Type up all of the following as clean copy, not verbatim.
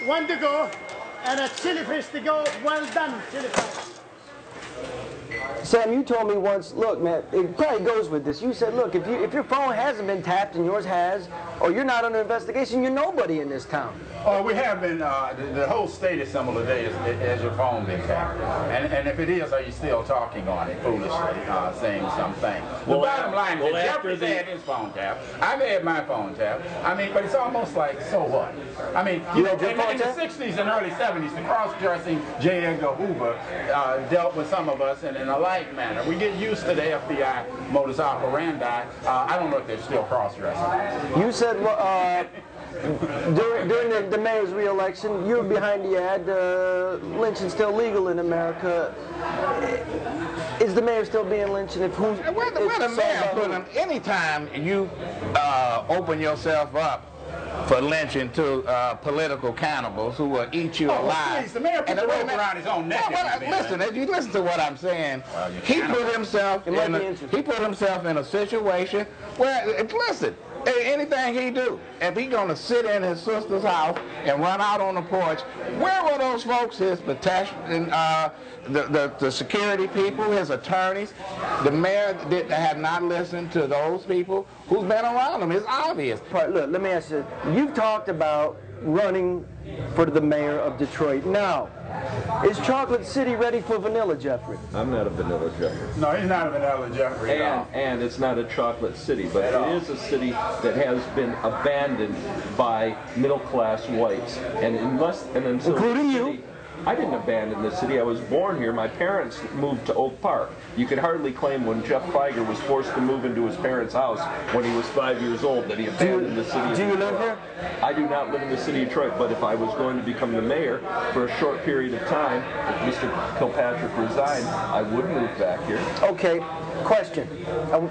One to go, and a chili fish to go. Well done, chili fish. Sam, you told me once, look, man, it probably goes with this. You said, look, if your phone hasn't been tapped and yours has, or you're not under investigation, you're nobody in this town. Oh, we have been, the whole state is symbol today is your phone been tapped. And if it is, are you still talking on it foolishly, saying something? The bottom line is Geoffrey's had his phone tapped. I've had my phone tapped. I mean, but it's almost like, so what? I mean, you know, in the 60s and early 70s, the cross-dressing J. Edgar Hoover dealt with some of us in a like manner. We get used to the FBI modus operandi. I don't know if they're still cross-dressing. You said during the mayor's re-election, you were behind the ad, lynching still legal in America. Is the mayor still being lynched? And if who's... Where the mayor put him, anytime you open yourself up for lynching to political cannibals who will eat you alive. Please, the mayor put the rope around his own neck. Listen, if you listen to what I'm saying, he put himself in a situation where, listen, anything he do, if he gonna sit in his sister's house and run out on the porch, where were those folks, his protection, the security people, his attorneys? The mayor have not listened to those people who've been around him. It's obvious. Look, let me ask you, you've talked about running for the mayor of Detroit. Now, is Chocolate City ready for vanilla, Geoffrey? I'm not a vanilla Geoffrey. No, he's not a vanilla Geoffrey. And it's not a chocolate city, but it is a city that has been abandoned by middle-class whites. And until including you. I didn't abandon the city. I was born here. My parents moved to Oak Park. You could hardly claim when Jeff Fieger was forced to move into his parents' house when he was 5 years old that he abandoned the city. Do you live here? I do not live in the city of Detroit, but if I was going to become the mayor for a short period of time, if Mr. Kilpatrick resigned, I would move back here. Okay. Question.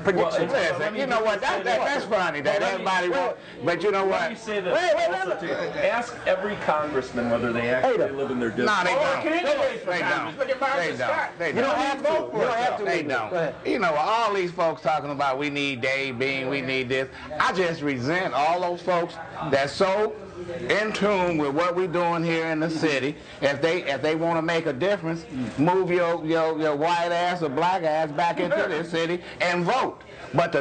Prediction. Well, you know what? That's funny that everybody wants. But you know what? Let me say this. Ask every congressman whether they actually live in their district. No, they don't. They don't. You don't have to. You don't have to. They don't. You know, all these folks talking about we need Dave Bean, we need this. I just resent all those folks that's so in tune with what we're doing here in the city. If they want to make a difference, move your white ass or black ass back into this city and vote. But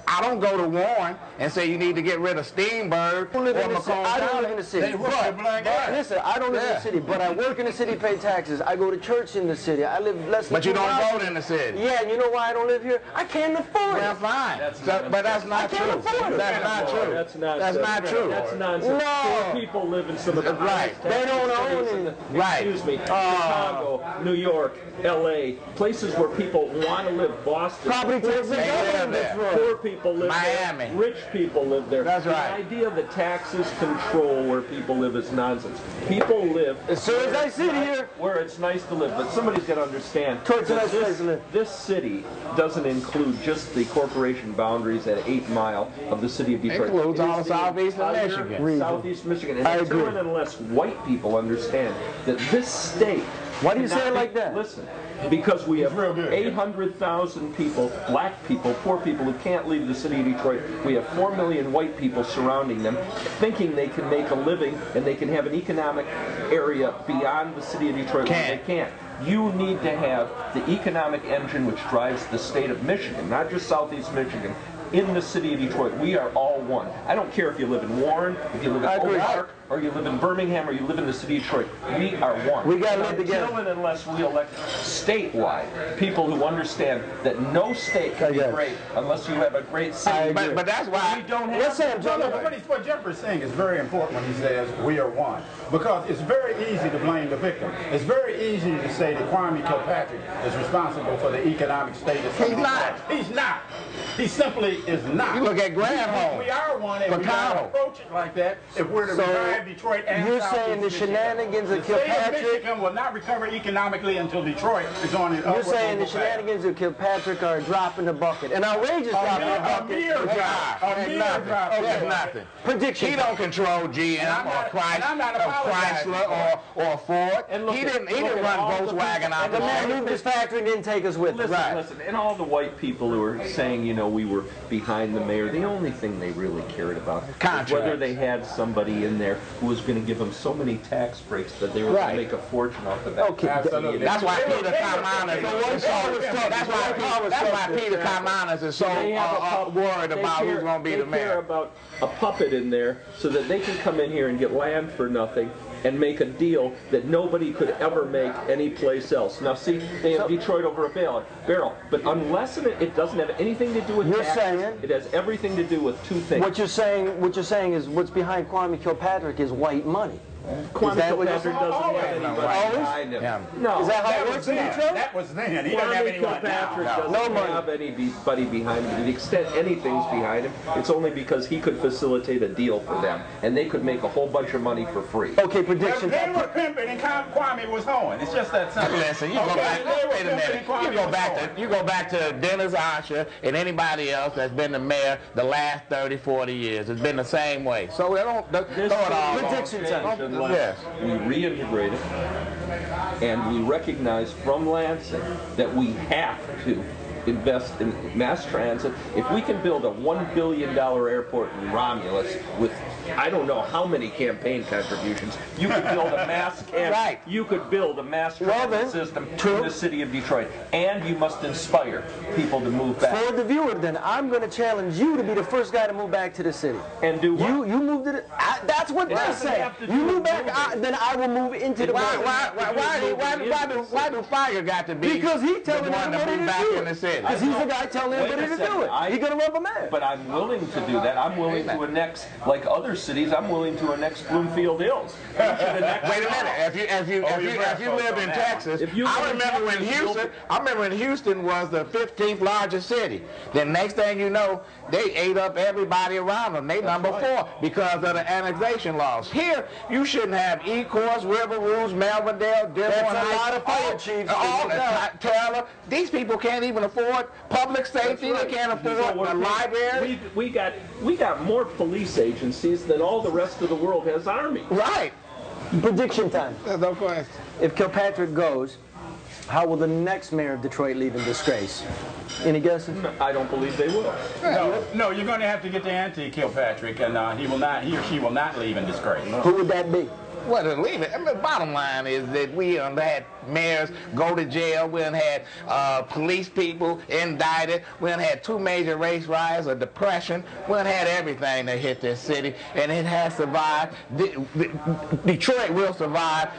I don't go to Warren and say you need to get rid of Steenberg or McComb. I don't live in the city. Listen, I don't live in the city, but I work in the city, pay taxes. I go to church in the city. I live less than 2 miles. But you don't vote in the city. Yeah, and you know why I don't live here? I can't afford it. Well, fine. But that's not true. That's not true. That's not true. That's nonsense. No. Poor people live in some of the right. They don't own it. Right. Excuse me. Chicago, New York, L.A., places where people want to live. Boston. Property taxes. Poor people live Miami. there. Rich people live there. That's right. The idea that taxes control where people live is nonsense. People live as soon as I sit here where it's nice to live. But somebody's got to understand that this city doesn't include just the corporation boundaries at 8 Mile of the city of Detroit. It includes all southeastern Michigan. Southeast Michigan. And until and unless white people understand that this state... Why do you say it like that? Listen, because we have 800,000 people, black people, poor people who can't leave the city of Detroit. We have 4 million white people surrounding them, thinking they can make a living and they can have an economic area beyond the city of Detroit where they can't. You need to have the economic engine which drives the state of Michigan, not just Southeast Michigan, in the city of Detroit. We are all one. I don't care if you live in Warren, if you live in Oak Park, or you live in Birmingham, or you live in the city of Detroit. We are one. We got to live together. Until and unless we elect statewide people who understand that no state can be great unless you have a great city. But that's why we don't have. What Geoffrey's saying is very important when he says we are one, because it's very easy to blame the victim. It's very easy to say that Kwame Kilpatrick is responsible for the economic status. He's not. He's not. He simply is not. You look at Granholm. We are one, and we gotta approach it like that if we're to revive Detroit and you're saying the shenanigans of Kilpatrick... The state of Michigan will not recover economically until Detroit is on it. You're saying the shenanigans of Kilpatrick are a drop in the bucket. An outrageous drop in the bucket. A mere drop. A mere drop. That's nothing. Prediction. He don't control GM or Chrysler or Ford. He didn't run Volkswagen out the man moved his factory and didn't take us with him. Listen, and all the white people who are saying, you know, we were behind the mayor. The only thing they really cared about was whether they had somebody in there who was going to give them so many tax breaks that they were going to make a fortune off of that. Okay, absolutely. That's why Peter Kamanis is so worried about who's going to be the mayor. They care about a puppet in there so that they can come in here and get land for nothing and make a deal that nobody could ever make anyplace else. Now see, they have Detroit over a barrel, but unless it doesn't have anything to do with taxes, it has everything to do with two things. What you're saying is what's behind Kwame Kilpatrick is white money. Kwame Kilpatrick doesn't have anybody behind him. Yeah. No, is that how it works in Detroit? That was then. He doesn't have anyone now. Doesn't have anybody behind him. To the extent anything's behind him, it's only because he could facilitate a deal for them, and they could make a whole bunch of money for free. Okay, prediction. They were pimping, and Kwame was hoeing. It's just that simple. Listen, you go back. Wait a minute. You go back to Dennis Asher and anybody else that's been the mayor the last 30, 40 years. It's been the same way. So they don't throw it all. Prediction time. Yes. We reintegrate it, and we recognize from Lansing that we have to invest in mass transit. If we can build a $1 billion airport in Romulus with I don't know how many campaign contributions, you could build a mass you could build a mass transit system in the city of Detroit, and you must inspire people to move back. For the viewer, then, I'm going to challenge you to be the first guy to move back to the city. And do what? You moved it. That's what they're saying. You move back, then I will move into the. Why do Fieger got to be? Because he's telling everybody to do it. Because he's the guy telling everybody to do it. He's going to rub a man. But I'm willing to do that. I'm willing to annex, like other cities, I'm willing to annex Bloomfield Hills. Wait a minute. If you lived in Texas, I remember when Houston was the 15th largest city. Then next thing you know, they ate up everybody around them. They number 4 because of the annexation laws. Here, you shouldn't have Ecorse, River Rouge, Melvindale, Dearborn Heights. That's a lot of fire chiefs. Taylor. These people can't even afford public safety. They can't afford the library. We got more police agencies than all the rest of the world has armies. Right. Prediction time. No question. If Kilpatrick goes, how will the next mayor of Detroit leave in disgrace? Any guesses? I don't believe they will. No, you're going to have to get the anti-Kilpatrick, and he or she will not leave in disgrace. Who would that be? Well, leave it. I mean, the bottom line is that we had mayors go to jail. We had police people indicted. We had 2 major race riots, a depression. We had everything that hit this city, and it has survived. Detroit will survive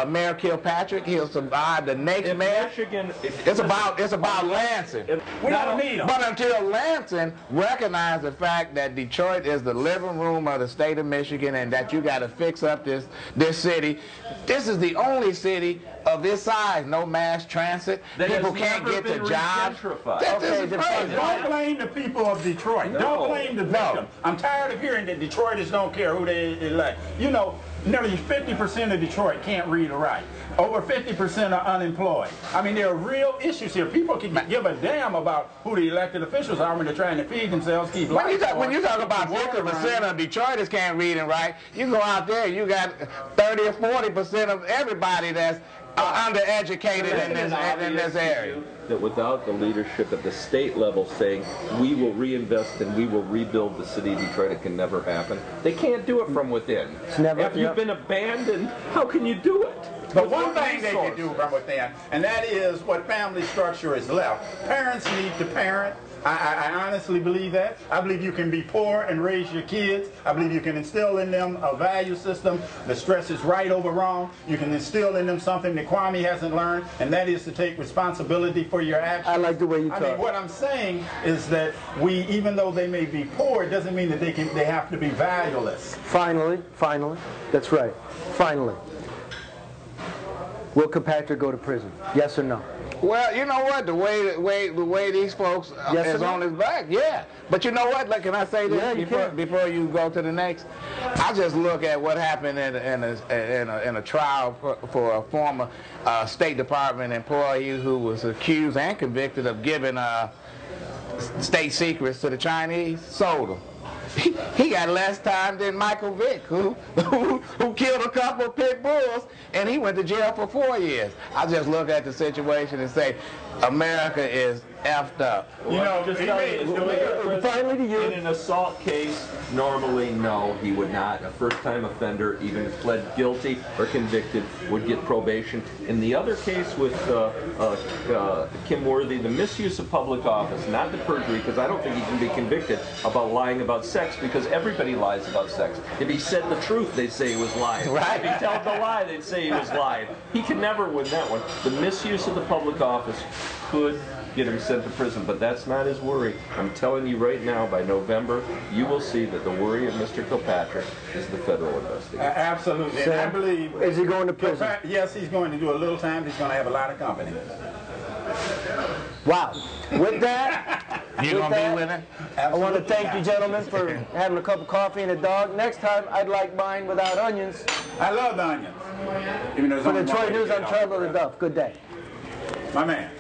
Mayor Kilpatrick. He'll survive the next mayor. Michigan, it's about Lansing. We don't need them. But until Lansing recognizes the fact that Detroit is the living room of the state of Michigan, and that you got to fix up this city. This is the only city of this size, no mass transit. People can't get to jobs. Don't blame the people of Detroit. No. Don't blame the victim. I'm tired of hearing that Detroiters don't care who they elect. You know, nearly 50% of Detroit can't read or write. Over 50% are unemployed. I mean, there are real issues here. People can give a damn about who the elected officials are when they're trying to feed themselves, keep life going. When you talk about 50% of Detroiters can't read and write, you go out there, you got 30 or 40% of everybody that's undereducated in this area. That without the leadership at the state level saying, we will reinvest and we will rebuild the city of Detroit, it can never happen. They can't do it from within. After you've been abandoned, how can you do it? But one thing they can do from within, and that is what family structure is left. Parents need to parent. I honestly believe that. I believe you can be poor and raise your kids. I believe you can instill in them a value system that stresses right over wrong. You can instill in them something that Kwame hasn't learned, and that is to take responsibility for your actions. I like the way you talk. I mean, what I'm saying is that even though they may be poor, it doesn't mean that they have to be valueless. Finally, that's right. Finally, will Kilpatrick go to prison? Yes or no? Well, you know what? The way these folks is on his back, yeah. But you know what? Like, can I say this before you go to the next? I just look at what happened in a trial for a former State Department employee who was accused and convicted of giving state secrets to the Chinese. Sold them. He got less time than Michael Vick, who killed a couple of pit bulls, and he went to jail for 4 years. I just look at the situation and say, America is effed up. You know, finally to you. In an assault case, normally, no, he would not. A first-time offender, even if pled guilty or convicted, would get probation. In the other case with Kim Worthy, the misuse of public office, not the perjury, because I don't think he can be convicted about lying about sex, because everybody lies about sex. If he said the truth, they'd say he was lying. Right. If he told the lie, they'd say he was lying. He can never win that one. The misuse of the public office could get him sent to prison, but that's not his worry. I'm telling you right now, by November, you will see that the worry of Mr. Kilpatrick is the federal investigation. Absolutely. And I believe... Is he going to prison? Yes, he's going to do a little time. He's going to have a lot of company. Wow. With that... You going to be with him? I want to thank you, gentlemen, for having a cup of coffee and a dog. Next time, I'd like mine without onions. I love the onions. For the Detroit News, I'm Charlie LeDuff. Good day. My man.